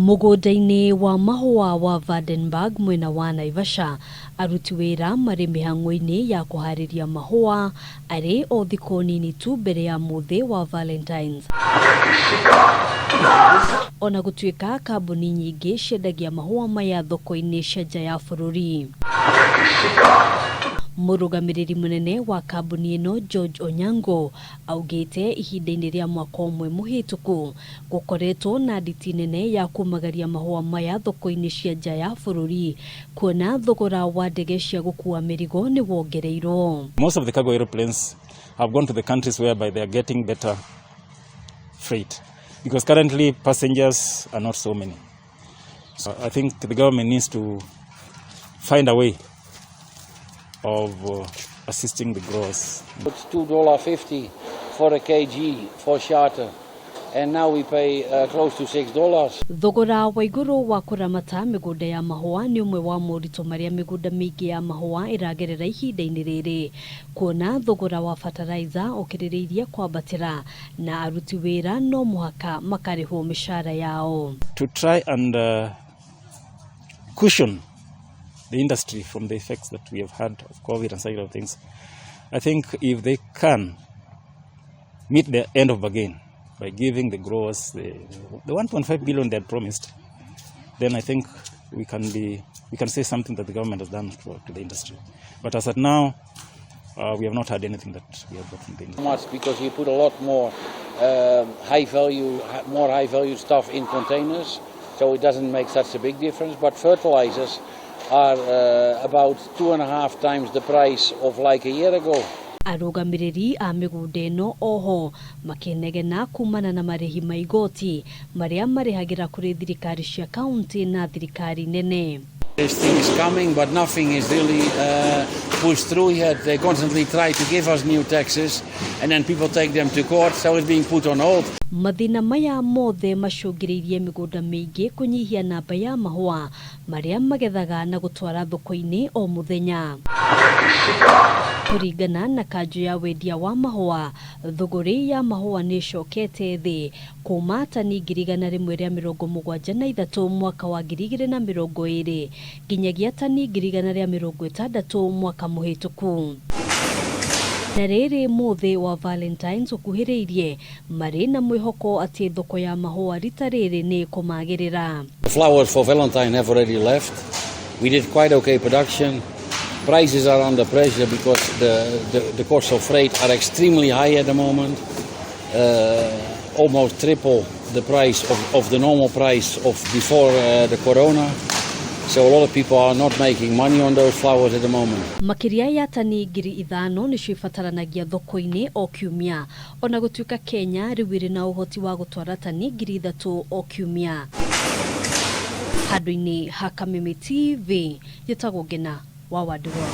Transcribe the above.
Mugunda-ini wa mahua wa Vandenberg mwena wa Naivasha aruti wira mari mihang'o-ini ya kuhariria mahua ari o thiko nini tu mbere ya muthi wa Valentines. Ona gutuika kambuni nyingi ciendagia mahua maya thoko-ini cia nja ya bururi. Arugamiriri munene wa kambuni ino George Onyango augite ihinda-ini ria mwaka umwe muhituku gukoretwo na nditi nene ya kumagaria mahua maya thoko-ini cia nja ya bururi kuona thogora wa ndege cia gukua mirigo ni wongereirwo. Most of the cargo aeroplanes have gone to the countries whereby they are getting better freight because currently passengers are not so many. So I think the government needs to find a way of assisting the growers. It's $2.50 for a kg for charter, and now we pay close to $6. Thogora wa iguru wa kuramata migunda ya mahua ni umwe wa morito maria migunda mingi ya mahua iragerera ihinda-ini riri kuona thogora wa fertilizer ukiririirie kwambatira na aruti wira no muhaka makarihwo mishara yao. To try and cushion the industry from the effects that we have had of COVID and such other things, I think if they can meet the end of bargain by giving the growers the 1.5 billion they had promised, then I think we can say something that the government has done to the industry. But as at now, we have not had anything that we have got from the industry. Much because we put a lot more high value stuff in containers, so it doesn't make such a big difference. But fertilizers are about 2.5 times the price of like a year ago. Arugamiriri a migunda ino oho makenegena kuumana na marihi ma igoti maria marihagira kuri thirikari cia kaunti na thirikari nene. This thing is coming, but nothing is really pushed through yet. They constantly try to give us new taxes, and then people take them to court, so it's being put on hold. Mathina maya mothe macungiriirie migunda mingi kunyihia namba ya mahua maria magethaga na gutwara thoko-ini o muthenya. Kuringana na kanju ya wendia wa mahua, thuguri ya mahua ni cokete thi kuma tani 173 mwaka wa 2020 nginyagia tani 160 mwaka muhituku. Na riri muthi wa Valentines ukuhiriirie mari na mwihoko ati thoko ya mahua rita riri ni kumagirira. The flowers for Valentine have already left. We did quite okay production. Prices are under pressure because the costs of freight are extremely high at the moment. Almost triple the price of the normal price of before the corona. So a lot of people are not making money on those flowers at the moment. Makiria ya tani 5,000 ni cibataranagia thoko-ini o kiumia. Ona gutuika Kenya riwiri na uhoti wa gutwara tani 3,000 o kiumia. Handũ-ini ha Kameme TV yetagwo Ngena wa Wandũra.